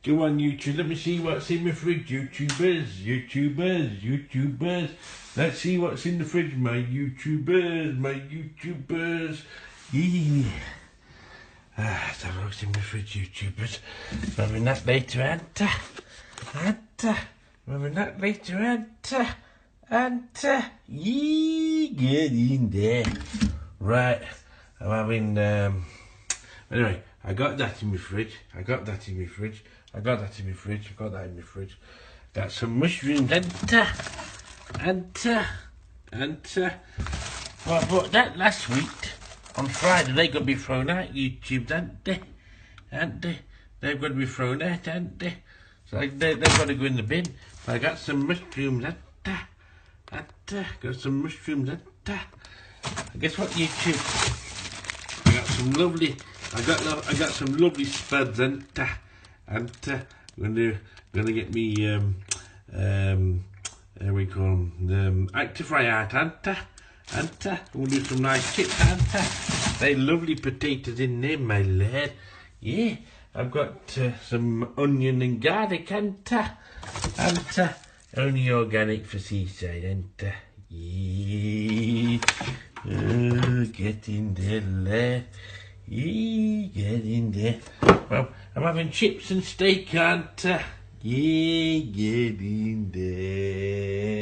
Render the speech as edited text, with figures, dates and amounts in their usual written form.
Go on, YouTube. Let me see what's in my fridge. YouTubers. Let's see what's in the fridge. My YouTubers. Yeah. Let's have a look in my fridge, YouTubers. We're having that later, Anta. We're having that later, Anta. Yeah, get in there. Right. I'm having, anyway, I got that in my fridge. Got some mushrooms, Anta. Well, I bought that last week. On Friday, they're going to be thrown out, YouTube, aren't they? They're going to be thrown out, aren't they? So they've got to go in the bin. But I got some mushrooms, got some mushrooms, And guess what, YouTube? I got some lovely spuds, I'm gonna get me we call them actifry out, we'll do some nice chips, they lovely potatoes in there, my lad. Yeah, I've got some onion and garlic, only organic for Seaside, yeah. Get in there, lad. Yeah, get in there. Well, I'm having chips and steak, Yeah, get in there.